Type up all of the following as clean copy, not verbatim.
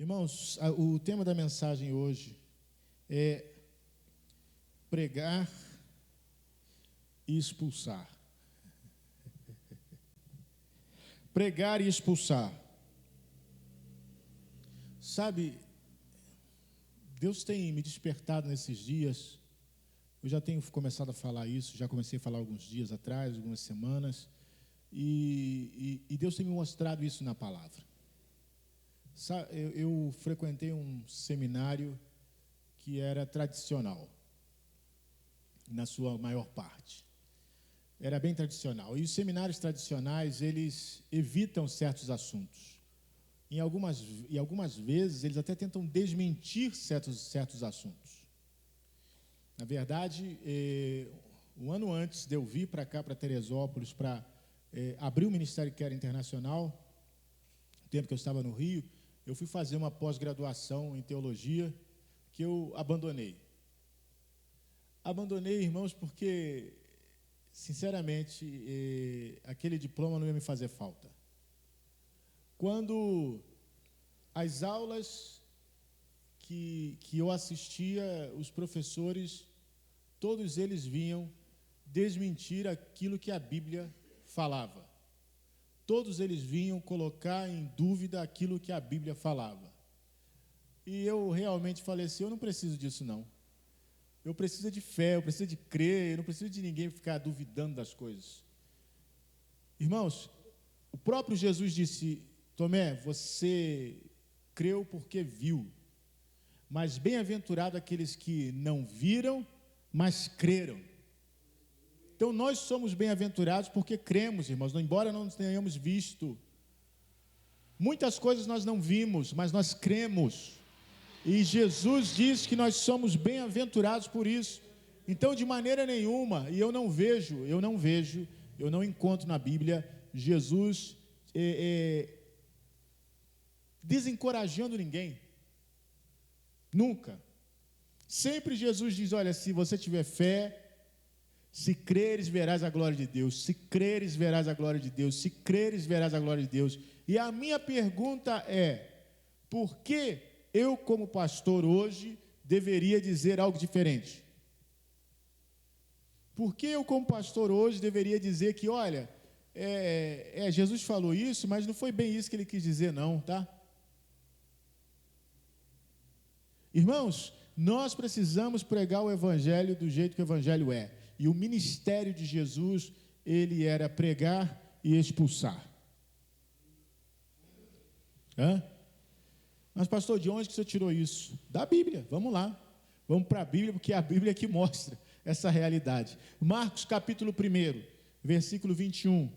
Irmãos, o tema da mensagem hoje é pregar e expulsar. Pregar e expulsar. Sabe, Deus tem me despertado nesses dias. Eu já tenho começado a falar isso, já comecei a falar alguns dias atrás, algumas semanas, e Deus tem me mostrado isso na palavra. Eu frequentei um seminário que era tradicional, na sua maior parte. Era bem tradicional. E os seminários tradicionais, eles evitam certos assuntos. Em algumas vezes, eles até tentam desmentir certos assuntos. Na verdade, um ano antes de eu vir para cá, para Teresópolis, para abrir o Ministério Que Era Internacional, no tempo que eu estava no Rio, eu fui fazer uma pós-graduação em teologia que eu abandonei. Abandonei, irmãos, porque, sinceramente, aquele diploma não ia me fazer falta. Quando as aulas que eu assistia, os professores, todos eles vinham desmentir aquilo que a Bíblia falava. Todos eles vinham colocar em dúvida aquilo que a Bíblia falava. E eu realmente falei assim, eu não preciso disso não. Eu preciso de fé, eu preciso de crer, eu não preciso de ninguém ficar duvidando das coisas. Irmãos, o próprio Jesus disse, Tomé, você creu porque viu. Mas bem-aventurado aqueles que não viram, mas creram. Então nós somos bem-aventurados porque cremos, irmãos, embora não tenhamos visto. Muitas coisas nós não vimos, mas nós cremos. E Jesus diz que nós somos bem-aventurados por isso. Então, de maneira nenhuma, e eu não encontro na Bíblia Jesus desencorajando ninguém. Nunca. Sempre Jesus diz, olha, se você tiver fé, se creres, verás a glória de Deus. Se creres, verás a glória de Deus. Se creres, verás a glória de Deus. E a minha pergunta é, por que eu, como pastor hoje, deveria dizer algo diferente? Por que eu, como pastor hoje, deveria dizer que, olha, Jesus falou isso, mas não foi bem isso que ele quis dizer não, tá? Irmãos, nós precisamos pregar o Evangelho do jeito que o Evangelho é. E o ministério de Jesus, ele era pregar e expulsar. Mas pastor, de onde que você tirou isso? Da Bíblia, vamos lá. Vamos para a Bíblia, porque é a Bíblia que mostra essa realidade. Marcos capítulo 1, versículo 21.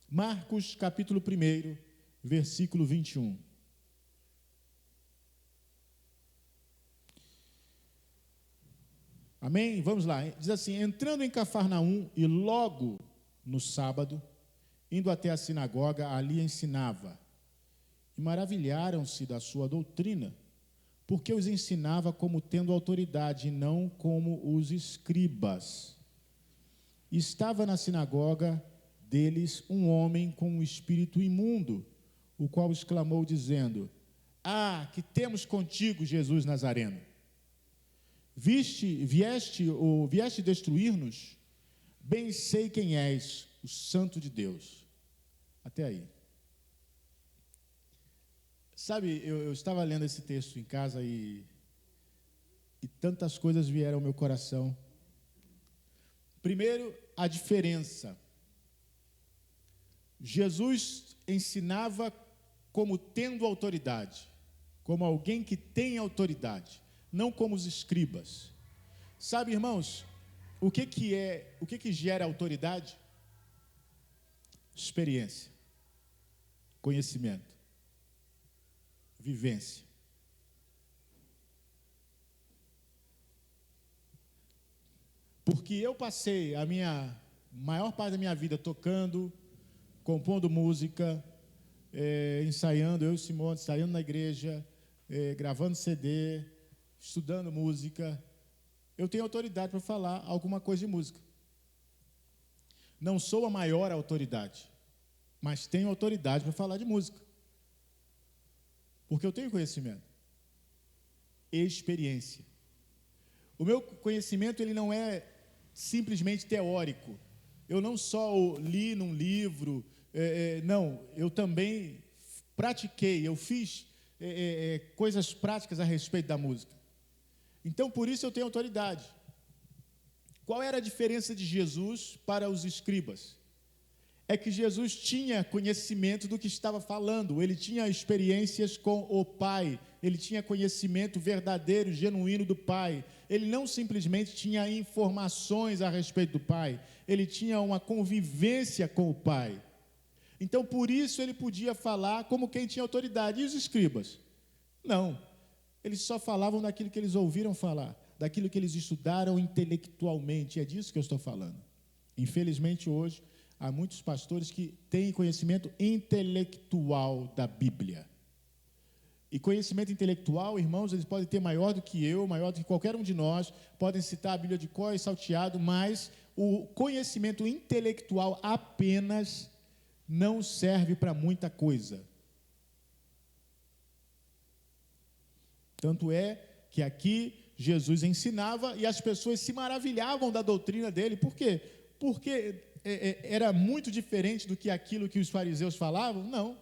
Marcos capítulo 1, versículo 21. Amém? Vamos lá. Diz assim, entrando em Cafarnaum e logo no sábado, indo até a sinagoga, ali ensinava. E maravilharam-se da sua doutrina, porque os ensinava como tendo autoridade, e não como os escribas. E estava na sinagoga deles um homem com um espírito imundo, o qual exclamou dizendo, que temos contigo, Jesus Nazareno? Vieste destruir-nos? Bem sei quem és, o Santo de Deus. Até aí. Sabe, eu estava lendo esse texto em casa e tantas coisas vieram ao meu coração. Primeiro, a diferença. Jesus ensinava como tendo autoridade, como alguém que tem autoridade, não como os escribas. Sabe, irmãos, o que gera autoridade? Experiência, conhecimento, vivência. Porque eu passei a maior parte da minha vida tocando, compondo música, ensaiando, eu e o Simone, ensaiando na igreja, gravando CD, estudando música. Eu tenho autoridade para falar alguma coisa de música. Não sou a maior autoridade, mas tenho autoridade para falar de música. Porque eu tenho conhecimento. Experiência. O meu conhecimento ele não é simplesmente teórico. Eu não só li num livro, não, eu também pratiquei, eu fiz coisas práticas a respeito da música. Então, por isso eu tenho autoridade. Qual era a diferença de Jesus para os escribas? É que Jesus tinha conhecimento do que estava falando, ele tinha experiências com o Pai, ele tinha conhecimento verdadeiro, genuíno do Pai. Ele não simplesmente tinha informações a respeito do Pai, ele tinha uma convivência com o Pai. Então, por isso ele podia falar como quem tinha autoridade. E os escribas? Não, eles só falavam daquilo que eles ouviram falar, daquilo que eles estudaram intelectualmente, é disso que eu estou falando. Infelizmente, hoje, há muitos pastores que têm conhecimento intelectual da Bíblia. E conhecimento intelectual, irmãos, eles podem ter maior do que eu, maior do que qualquer um de nós, podem citar a Bíblia de cor e salteado, mas o conhecimento intelectual apenas não serve para muita coisa. Tanto é que aqui Jesus ensinava e as pessoas se maravilhavam da doutrina dele. Por quê? Porque era muito diferente do que aquilo que os fariseus falavam? Não.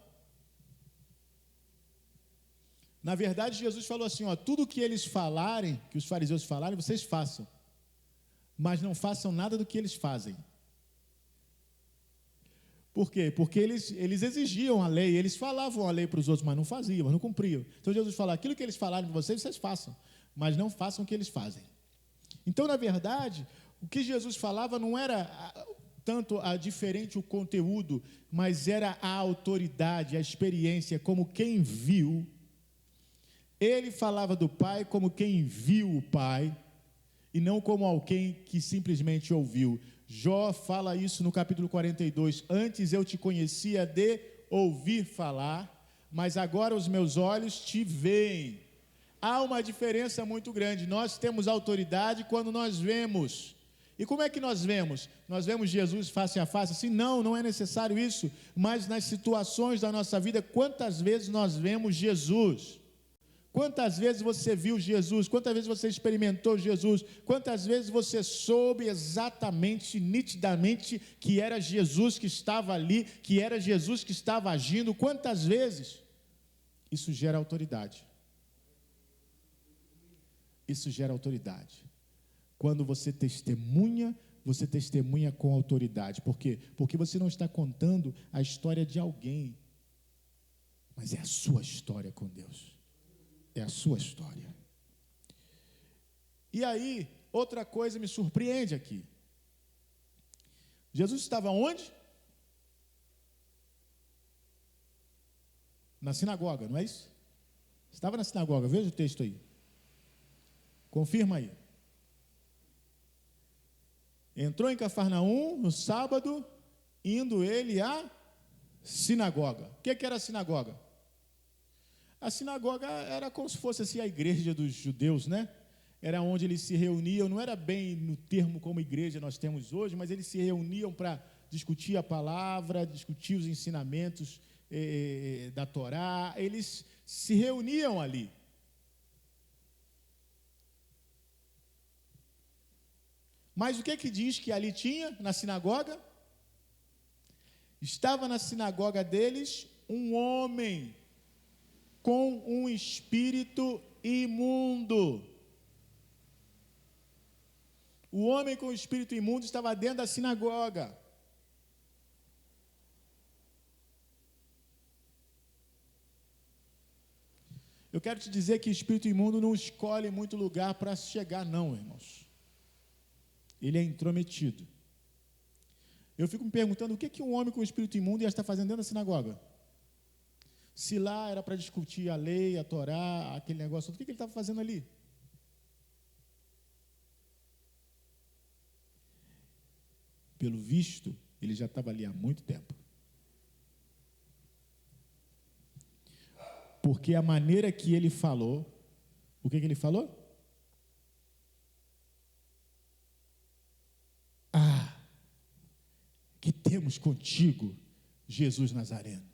Na verdade, Jesus falou assim, tudo que eles falarem, que os fariseus falarem, vocês façam, mas não façam nada do que eles fazem. Por quê? Porque eles exigiam a lei, eles falavam a lei para os outros, mas não faziam, mas não cumpriam. Então Jesus falou, aquilo que eles falarem para vocês, vocês façam, mas não façam o que eles fazem. Então, na verdade, o que Jesus falava não era tanto diferente o conteúdo, mas era a autoridade, a experiência, como quem viu. Ele falava do Pai como quem viu o Pai, e não como alguém que simplesmente ouviu. Jó fala isso no capítulo 42, antes eu te conhecia de ouvir falar, mas agora os meus olhos te veem. Há uma diferença muito grande, nós temos autoridade quando nós vemos. E como é que nós vemos? Nós vemos Jesus face a face? Assim, não é necessário isso, mas nas situações da nossa vida, quantas vezes nós vemos Jesus? Quantas vezes você viu Jesus? Quantas vezes você experimentou Jesus? Quantas vezes você soube exatamente, nitidamente, que era Jesus que estava ali, que era Jesus que estava agindo? Quantas vezes? Isso gera autoridade. Isso gera autoridade. Quando você testemunha com autoridade. Por quê? Porque você não está contando a história de alguém, mas é a sua história com Deus. É a sua história. E aí, outra coisa me surpreende aqui. Jesus estava onde? Na sinagoga, não é isso? Estava na sinagoga, veja o texto aí. Confirma aí. Entrou em Cafarnaum no sábado, indo ele à sinagoga. O que era a sinagoga? A sinagoga era como se fosse assim a igreja dos judeus, né? Era onde eles se reuniam, não era bem no termo como igreja nós temos hoje, mas eles se reuniam para discutir a palavra, discutir os ensinamentos da Torá, eles se reuniam ali. Mas o que diz que ali tinha na sinagoga? Estava na sinagoga deles um homem com um espírito imundo. O homem com o espírito imundo estava dentro da sinagoga. Eu quero te dizer que espírito imundo não escolhe muito lugar para chegar, não, irmãos. Ele é intrometido. Eu fico me perguntando o que um homem com espírito imundo ia estar fazendo dentro da sinagoga. Se lá era para discutir a lei, a Torá, aquele negócio, o que ele estava fazendo ali? Pelo visto, ele já estava ali há muito tempo. Porque a maneira que ele falou, o que ele falou? Que temos contigo, Jesus Nazareno.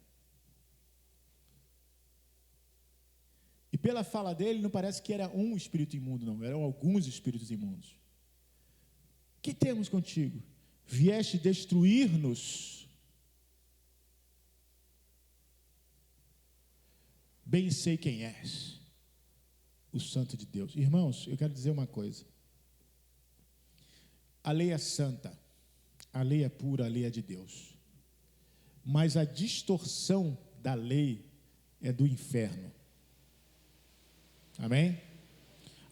E pela fala dele, não parece que era um espírito imundo, não. Eram alguns espíritos imundos. Que temos contigo? Vieste destruir-nos? Bem sei quem és, o Santo de Deus. Irmãos, eu quero dizer uma coisa. A lei é santa, a lei é pura, a lei é de Deus. Mas a distorção da lei é do inferno. Amém?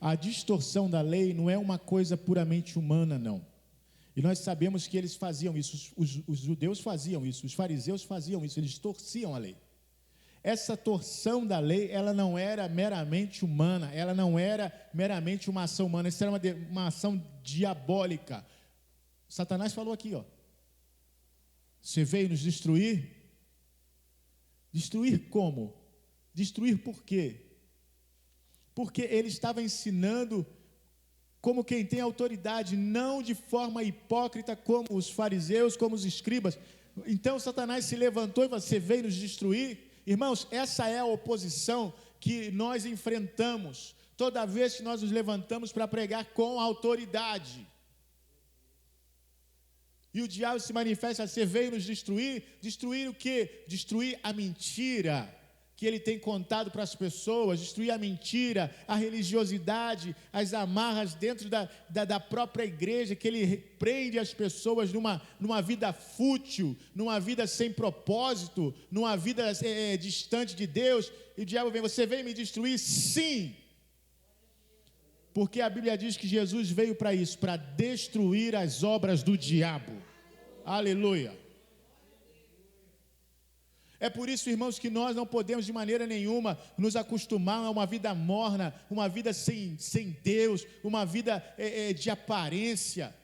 A distorção da lei não é uma coisa puramente humana, não. E nós sabemos que eles faziam isso, os judeus faziam isso, os fariseus faziam isso, eles torciam a lei. Essa torção da lei, ela não era meramente humana, ela não era meramente uma ação humana, isso era uma ação diabólica. Satanás falou aqui, ó. Você veio nos destruir? Destruir como? Destruir por quê? Porque ele estava ensinando como quem tem autoridade, não de forma hipócrita como os fariseus, como os escribas. Então Satanás se levantou e falou, você veio nos destruir? Irmãos, essa é a oposição que nós enfrentamos toda vez que nós nos levantamos para pregar com autoridade. E o diabo se manifesta, você veio nos destruir? Destruir o quê? Destruir a mentira que ele tem contado para as pessoas, destruir a mentira, a religiosidade, as amarras dentro da própria igreja, que ele prende as pessoas numa vida fútil, numa vida sem propósito, numa vida distante de Deus. E o diabo vem, você veio me destruir? Sim! Porque a Bíblia diz que Jesus veio para isso, para destruir as obras do diabo. Aleluia! É por isso, irmãos, que nós não podemos de maneira nenhuma nos acostumar a uma vida morna, uma vida sem Deus, uma vida de aparência,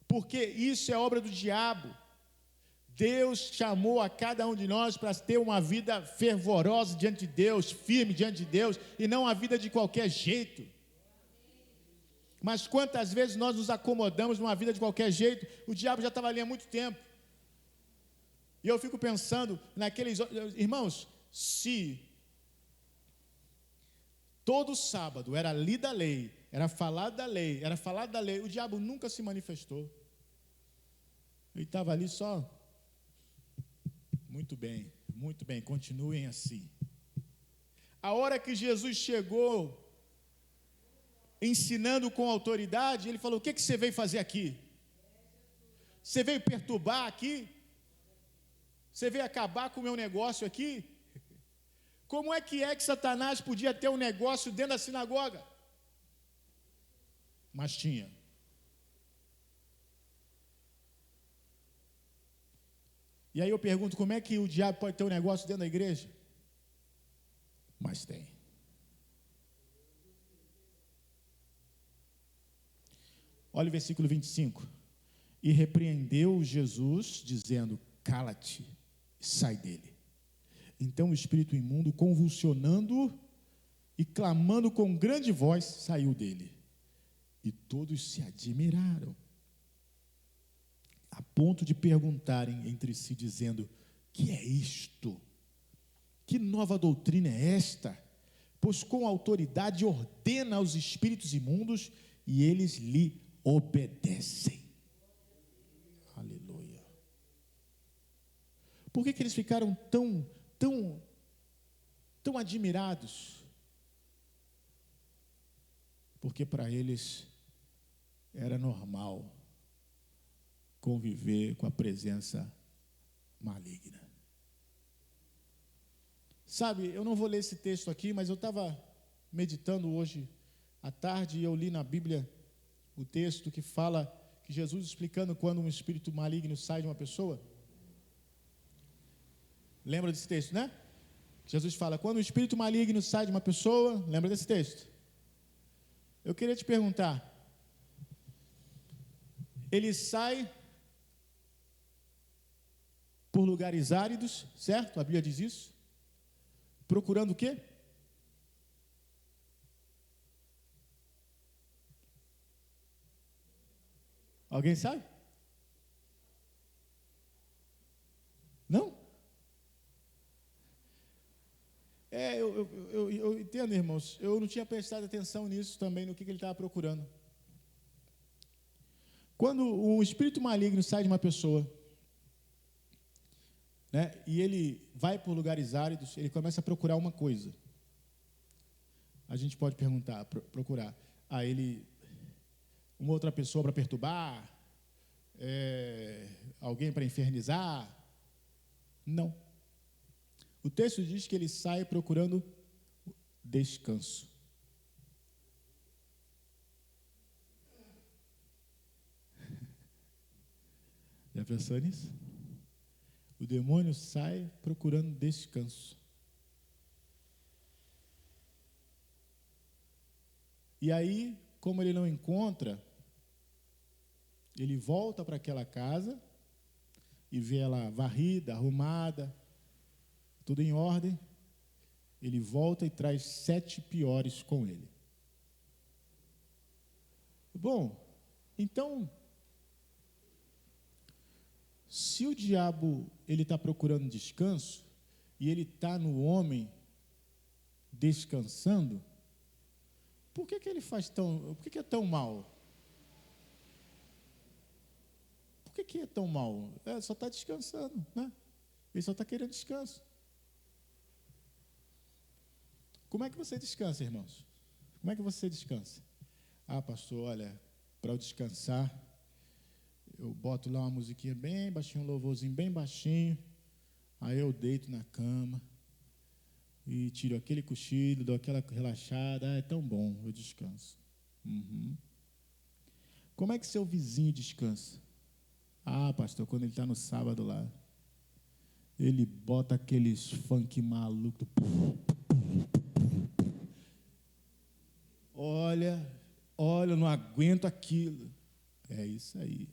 porque isso é obra do diabo. Deus chamou a cada um de nós para ter uma vida fervorosa diante de Deus, firme diante de Deus, e não uma vida de qualquer jeito. Mas quantas vezes nós nos acomodamos numa vida de qualquer jeito? O diabo já estava ali há muito tempo. E eu fico pensando naqueles... Irmãos, se todo sábado era lida a lei, era falado da lei, o diabo nunca se manifestou. Ele estava ali só... Muito bem, continuem assim. A hora que Jesus chegou, ensinando com autoridade, ele falou, o que você veio fazer aqui? Você veio perturbar aqui? Você veio acabar com o meu negócio aqui? Como é que Satanás podia ter um negócio dentro da sinagoga? Mas tinha. E aí eu pergunto, como é que o diabo pode ter um negócio dentro da igreja? Mas tem. Olha o versículo 25. E repreendeu Jesus, dizendo, cala-te, sai dele. Então o espírito imundo, convulsionando e clamando com grande voz, saiu dele. E todos se admiraram, a ponto de perguntarem entre si, dizendo, que é isto? Que nova doutrina é esta? Pois com autoridade ordena aos espíritos imundos e eles lhe obedecem. Aleluia. Por que eles ficaram tão admirados? Porque para eles era normal conviver com a presença maligna. Sabe, eu não vou ler esse texto aqui, mas eu estava meditando hoje à tarde e eu li na Bíblia o texto que fala, que Jesus explicando quando um espírito maligno sai de uma pessoa. Lembra desse texto, né? Jesus fala, quando um espírito maligno sai de uma pessoa, lembra desse texto? Eu queria te perguntar, ele sai por lugares áridos, certo? A Bíblia diz isso. Procurando o quê? Alguém sabe? Não? Eu entendo, irmãos. Eu não tinha prestado atenção nisso também, no que ele estava procurando. Quando um espírito maligno sai de uma pessoa, né, e ele vai por lugares áridos, ele começa a procurar uma coisa. A gente pode perguntar, procurar. Uma outra pessoa para perturbar, alguém para infernizar. Não. O texto diz que ele sai procurando descanso. Já pensou nisso? O demônio sai procurando descanso. E aí, como ele não encontra, ele volta para aquela casa e vê ela varrida, arrumada, tudo em ordem. Ele volta e traz 7 piores com ele. Bom, então, se o diabo ele está procurando descanso e ele está no homem descansando, por que ele faz por que é tão mal? Por que é tão mal? Só está descansando, né? Ele só está querendo descanso. Como é que você descansa, irmãos? Como é que você descansa? Pastor, olha, para eu descansar, eu boto lá uma musiquinha bem baixinho, um louvorzinho bem baixinho, aí eu deito na cama e tiro aquele cochilo, dou aquela relaxada, é tão bom, eu descanso. Como é que seu vizinho descansa? Pastor, quando ele está no sábado lá, ele bota aqueles funk maluco. Olha, eu não aguento aquilo. É isso aí.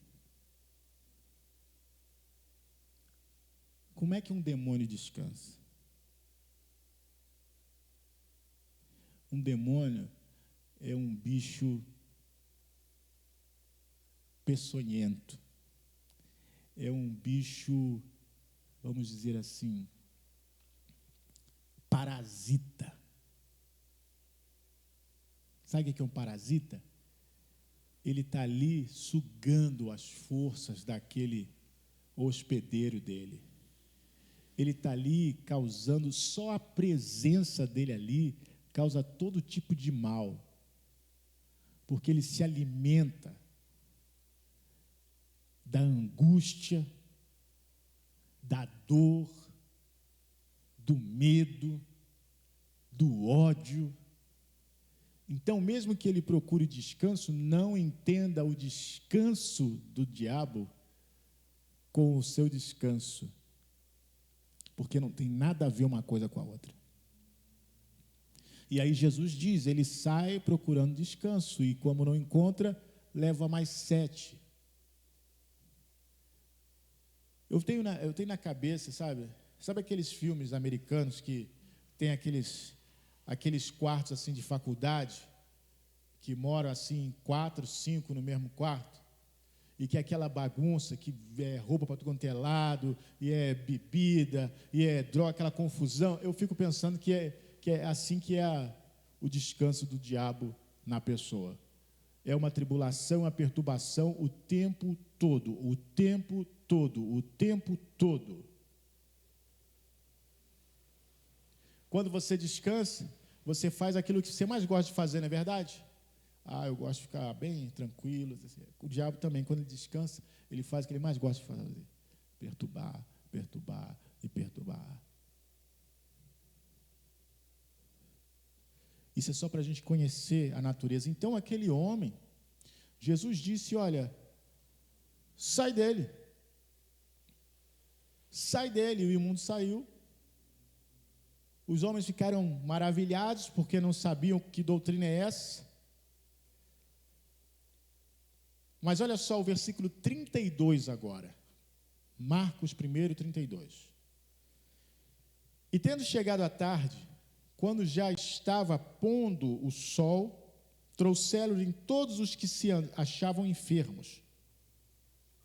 Como é que um demônio descansa? Um demônio é um bicho peçonhento. É um bicho, vamos dizer assim, parasita. Sabe o que é um parasita? Ele está ali sugando as forças daquele hospedeiro dele. Ele está ali causando, só a presença dele ali causa todo tipo de mal, porque ele se alimenta da angústia, da dor, do medo, do ódio. Então, mesmo que ele procure descanso, não entenda o descanso do diabo com o seu descanso, porque não tem nada a ver uma coisa com a outra. E aí Jesus diz, ele sai procurando descanso, e como não encontra, leva mais 7. Eu tenho na cabeça, sabe aqueles filmes americanos que tem aqueles quartos assim de faculdade, que moram assim 4, 5 no mesmo quarto, e que é aquela bagunça, que é roupa para tudo quanto é lado, e é bebida, e é droga, aquela confusão. Eu fico pensando que é assim que é o descanso do diabo na pessoa. É uma tribulação, uma perturbação o tempo todo, o tempo todo, o tempo todo. Quando você descansa, você faz aquilo que você mais gosta de fazer, não é verdade? Eu gosto de ficar bem tranquilo. O diabo também, quando ele descansa, ele faz o que ele mais gosta de fazer. Perturbar, perturbar e perturbar. Isso é só para a gente conhecer a natureza. Então, aquele homem, Jesus disse, olha, sai dele. Sai dele. E o imundo saiu. Os homens ficaram maravilhados, porque não sabiam que doutrina é essa. Mas olha só o versículo 32 agora. Marcos 1, 32. E tendo chegado a tarde, quando já estava pondo o sol, trouxeram-lhe todos os que se achavam enfermos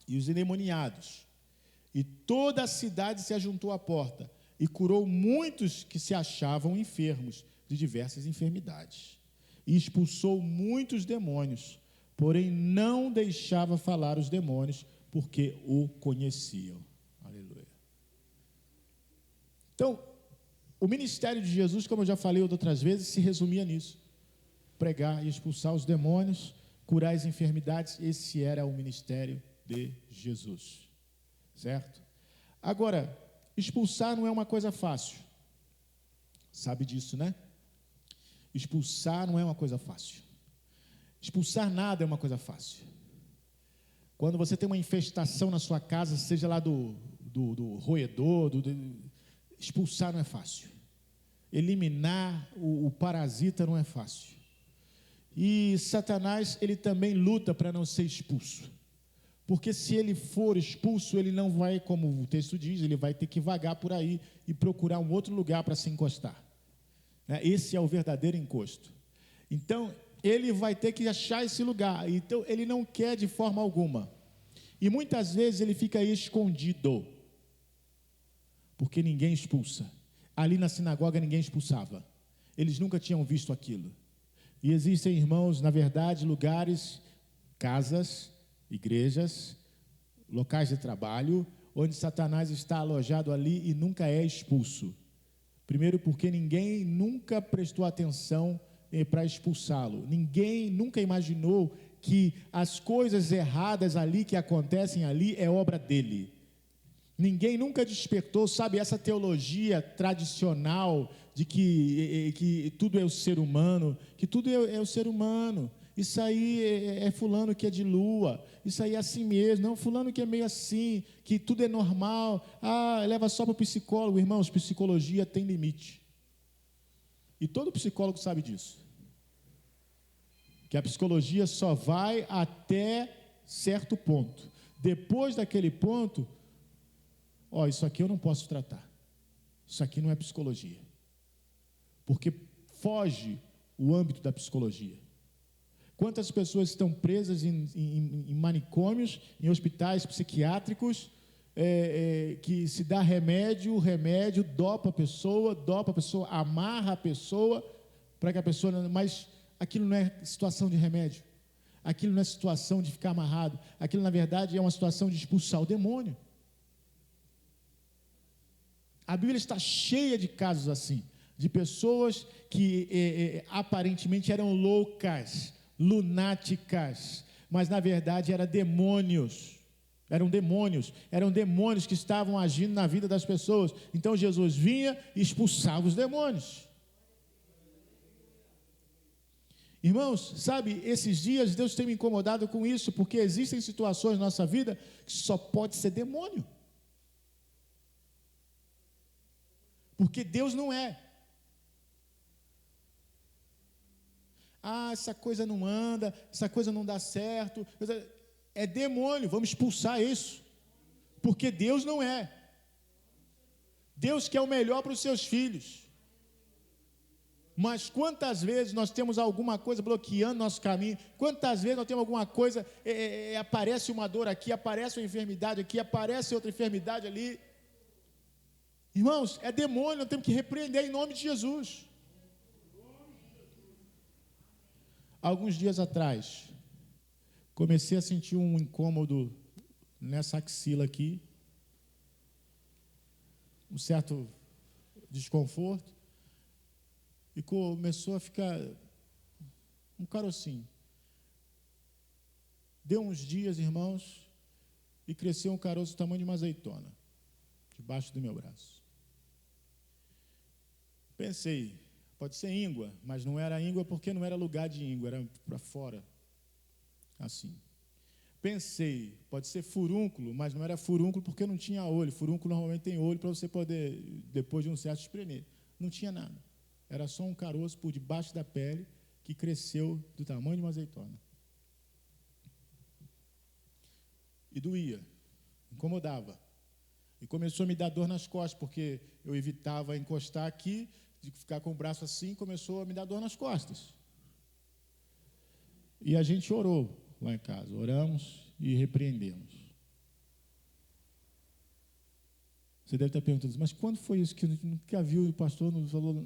e os endemoniados. E toda a cidade se ajuntou à porta. e curou muitos que se achavam enfermos de diversas enfermidades. E expulsou muitos demônios, porém não deixava falar os demônios, porque o conheciam. Aleluia. Então, o ministério de Jesus, como eu já falei outras vezes, se resumia nisso: pregar e expulsar os demônios, curar as enfermidades. Esse era o ministério de Jesus, certo? Agora, expulsar não é uma coisa fácil, sabe disso, né? Expulsar não é uma coisa fácil. Expulsar nada é uma coisa fácil. Quando você tem uma infestação na sua casa, seja lá do roedor, expulsar não é fácil. Eliminar o parasita não é fácil. E Satanás, ele também luta para não ser expulso. Porque se ele for expulso, ele não vai, como o texto diz, ele vai ter que vagar por aí e procurar um outro lugar para se encostar. Esse é o verdadeiro encosto. Então, ele vai ter que achar esse lugar. Então, ele não quer de forma alguma. E muitas vezes ele fica aí escondido, porque ninguém expulsa. Ali na sinagoga ninguém expulsava. Eles nunca tinham visto aquilo. E existem, irmãos, na verdade, lugares, casas, igrejas, locais de trabalho, onde Satanás está alojado ali e nunca é expulso. Primeiro porque ninguém nunca prestou atenção para expulsá-lo. Ninguém nunca imaginou que as coisas erradas ali, que acontecem ali, é obra dele. Ninguém nunca despertou, sabe, essa teologia tradicional de que tudo é o ser humano, que tudo é o ser humano. Isso aí é fulano que é de lua, isso aí é assim mesmo, não, fulano que é meio assim, que tudo é normal, leva só para o psicólogo. Irmãos, psicologia tem limite. E todo psicólogo sabe disso. Que a psicologia só vai até certo ponto. Depois daquele ponto, isso aqui eu não posso tratar. Isso aqui não é psicologia. Porque foge o âmbito da psicologia. Quantas pessoas estão presas em manicômios, em hospitais psiquiátricos, que se dá remédio, dopa a pessoa, amarra a pessoa, para que a pessoa... Mas aquilo não é situação de remédio. Aquilo não é situação de ficar amarrado. Aquilo, na verdade, é uma situação de expulsar o demônio. A Bíblia está cheia de casos assim, de pessoas que aparentemente eram loucas, lunáticas, mas na verdade eram demônios que estavam agindo na vida das pessoas. Então Jesus vinha e expulsava os demônios. Irmãos, sabe, esses dias Deus tem me incomodado com isso, porque existem situações na nossa vida que só pode ser demônio. Porque Deus não é. Essa coisa não anda, essa coisa não dá certo. É demônio, vamos expulsar isso. Porque Deus não é. Deus quer o melhor para os seus filhos. Mas quantas vezes nós temos alguma coisa bloqueando nosso caminho? Quantas vezes nós temos alguma coisa, aparece uma dor aqui, aparece uma enfermidade aqui, aparece outra enfermidade ali. Irmãos, é demônio, nós temos que repreender em nome de Jesus. Alguns dias atrás, comecei a sentir um incômodo nessa axila aqui, um certo desconforto, e começou a ficar um carocinho. Deu uns dias, irmãos, e cresceu um caroço do tamanho de uma azeitona, debaixo do meu braço. Pensei, pode ser íngua, mas não era íngua porque não era lugar de íngua, era para fora, assim. Pensei, pode ser furúnculo, mas não era furúnculo porque não tinha olho. Furúnculo normalmente tem olho para você poder, depois de um certo, espremer. Não tinha nada. Era só um caroço por debaixo da pele que cresceu do tamanho de uma azeitona. E doía, incomodava. E começou a me dar dor nas costas, porque eu evitava encostar aqui, de ficar com o braço assim, começou a me dar dor nas costas. E a gente orou lá em casa, oramos e repreendemos. Você deve estar perguntando, mas quando foi isso que nunca viu o pastor nos falou?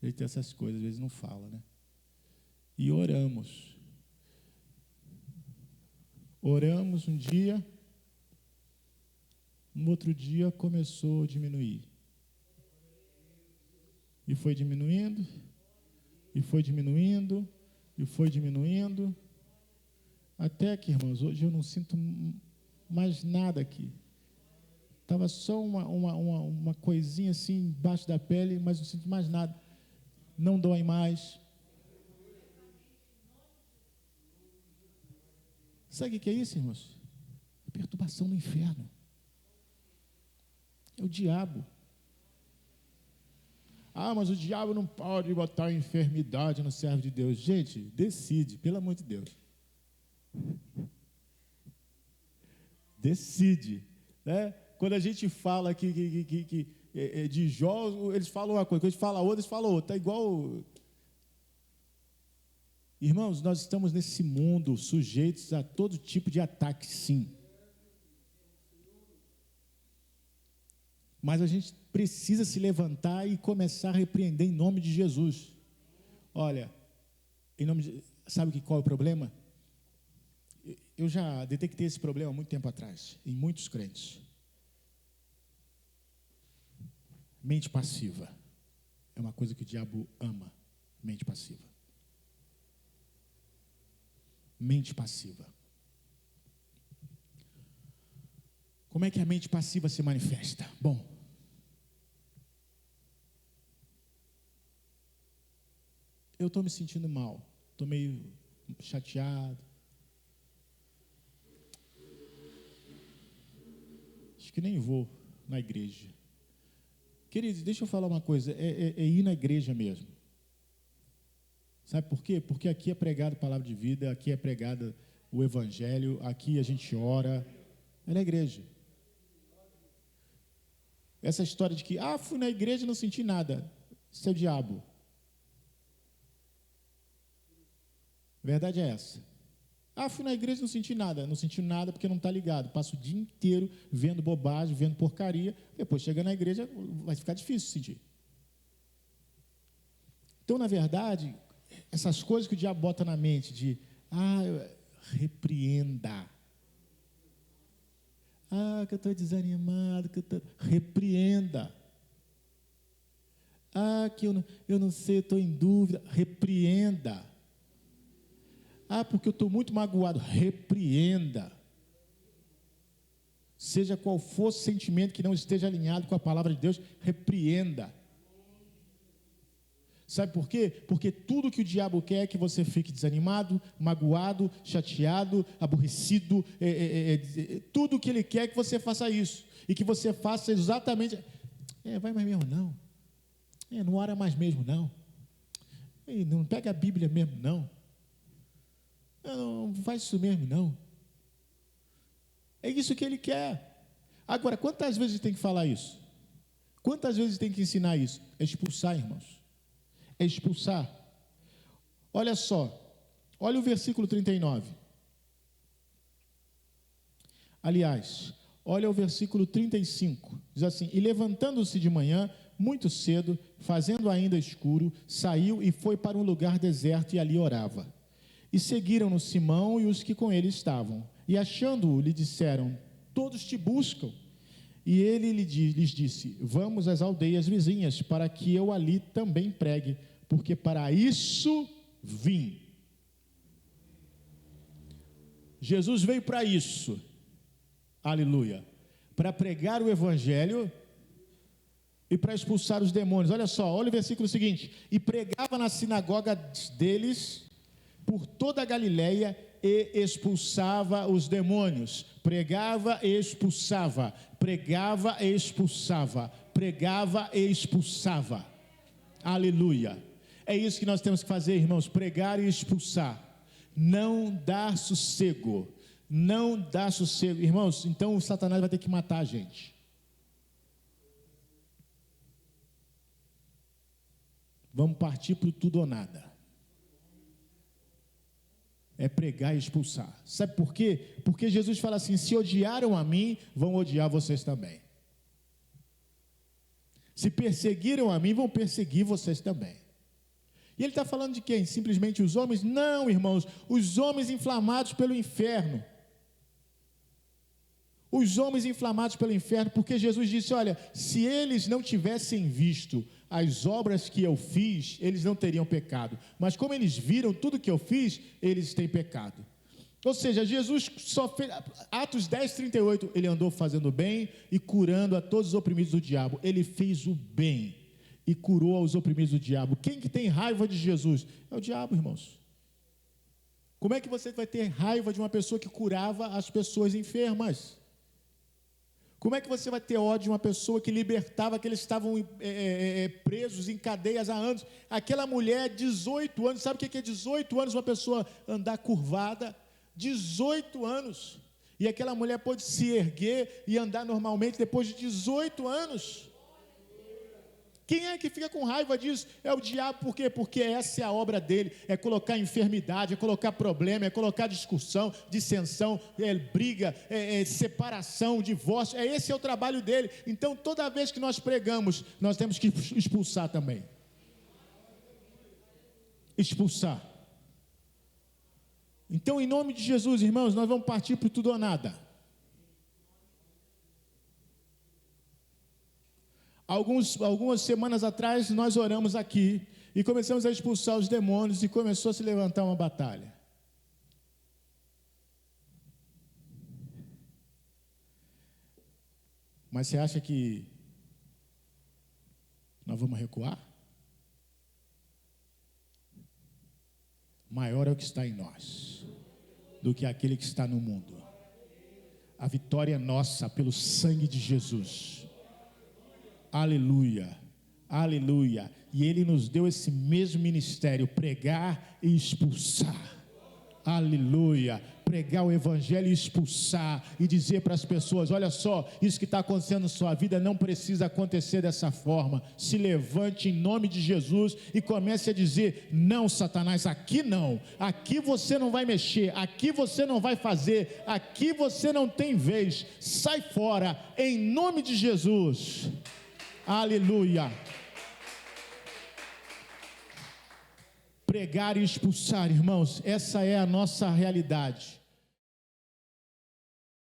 Ele tem essas coisas, às vezes não fala, né? E oramos. Oramos um dia, no outro dia começou a diminuir. E foi diminuindo, e foi diminuindo, e foi diminuindo, até que, irmãos, hoje eu não sinto mais nada aqui. Estava só uma coisinha assim embaixo da pele, mas não sinto mais nada. Não dói mais. Sabe o que é isso, irmãos? A perturbação do inferno. É o diabo. Ah, mas o diabo não pode botar enfermidade no servo de Deus. Gente, decide, pelo amor de Deus. Decide, né? Quando a gente fala que de Jó, eles falam uma coisa, quando a gente fala outra, eles falam outra. Está igual. Irmãos, nós estamos nesse mundo sujeitos a todo tipo de ataque, sim. Mas a gente precisa se levantar e começar a repreender em nome de Jesus. Olha, sabe qual é o problema? Eu já detectei esse problema há muito tempo atrás, em muitos crentes. Mente passiva. É uma coisa que o diabo ama, mente passiva. Mente passiva. Como é que a mente passiva se manifesta? Bom, eu estou me sentindo mal, estou meio chateado. Acho que nem vou na igreja. Queridos, deixa eu falar uma coisa, é ir na igreja mesmo. Sabe por quê? Porque aqui é pregado a palavra de vida, aqui é pregado o evangelho, aqui a gente ora. É na igreja. Essa história de que, fui na igreja e não senti nada. Isso é o diabo. A verdade é essa. Fui na igreja e não senti nada. Não senti nada porque não está ligado. Passo o dia inteiro vendo bobagem, vendo porcaria. Depois chega na igreja, vai ficar difícil sentir. Então, na verdade, essas coisas que o diabo bota na mente de, repreenda. Que eu estou desanimado, repreenda. Que eu não sei, estou em dúvida, repreenda. Porque eu estou muito magoado, repreenda. Seja qual for o sentimento que não esteja alinhado com a palavra de Deus, repreenda. Sabe por quê? Porque tudo que o diabo quer é que você fique desanimado, magoado, chateado, aborrecido, tudo que ele quer é que você faça isso, e que você faça exatamente, vai mais mesmo não, não ora mais mesmo não, não pega a Bíblia mesmo não, não faz isso mesmo não, é isso que ele quer. Agora, quantas vezes tem que falar isso? Quantas vezes tem que ensinar isso? É expulsar, irmãos. É expulsar. Olha só, olha o versículo 39. Aliás, olha o versículo 35. Diz assim: e levantando-se de manhã, muito cedo, fazendo ainda escuro, saiu e foi para um lugar deserto e ali orava. E seguiram-no Simão e os que com ele estavam. E achando-o, lhe disseram: todos te buscam. E ele lhes disse: vamos às aldeias vizinhas, para que eu ali também pregue, porque para isso vim. Jesus veio para isso, aleluia, para pregar o evangelho e para expulsar os demônios. Olha só, olha o versículo seguinte: e pregava na sinagoga deles por toda a Galileia e expulsava os demônios. Pregava e expulsava, pregava e expulsava, pregava e expulsava. Aleluia. É isso que nós temos que fazer, irmãos, pregar e expulsar. Não dar sossego. Não dar sossego. Irmãos, então o Satanás vai ter que matar a gente. Vamos partir para o tudo ou nada. é pregar e expulsar. Sabe por quê? Porque Jesus fala assim: se odiaram a mim, vão odiar vocês também. Se perseguiram a mim, vão perseguir vocês também. E ele está falando de quem? Simplesmente os homens? Não, irmãos, os homens inflamados pelo inferno. Os homens inflamados pelo inferno, porque Jesus disse: olha, se eles não tivessem visto as obras que eu fiz, eles não teriam pecado. Mas como eles viram tudo que eu fiz, eles têm pecado. Ou seja, Jesus só fez, Atos 10, 38, ele andou fazendo bem e curando a todos os oprimidos do diabo. Ele fez o bem e curou aos oprimidos do diabo. Quem que tem raiva de Jesus? É o diabo, irmãos. Como é que você vai ter raiva de uma pessoa que curava as pessoas enfermas? Como é que você vai ter ódio de uma pessoa que libertava que eles estavam presos em cadeias há anos? Aquela mulher, 18 anos, sabe o que é 18 anos uma pessoa andar curvada? 18 anos. E aquela mulher pôde se erguer e andar normalmente depois de 18 anos. Quem é que fica com raiva disso? É o diabo. Por quê? Porque essa é a obra dele, é colocar enfermidade, é colocar problema, é colocar discussão, dissensão, briga, separação, divórcio. Esse é o trabalho dele. Então, toda vez que nós pregamos, nós temos que expulsar também. Expulsar. Então, em nome de Jesus, irmãos, nós vamos partir para tudo ou nada. Algumas semanas atrás, nós oramos aqui e começamos a expulsar os demônios e começou a se levantar uma batalha. Mas você acha que nós vamos recuar? Maior é o que está em nós do que aquele que está no mundo. A vitória é nossa pelo sangue de Jesus. Aleluia, aleluia. E Ele nos deu esse mesmo ministério, pregar e expulsar. Aleluia. Pregar o evangelho e expulsar e dizer para as pessoas: olha só, isso que está acontecendo na sua vida não precisa acontecer dessa forma. Se levante em nome de Jesus e comece a dizer: não, Satanás, aqui não, aqui você não vai mexer, aqui você não vai fazer, aqui você não tem vez, sai fora, em nome de Jesus. Aleluia. Pregar e expulsar, irmãos, essa é a nossa realidade.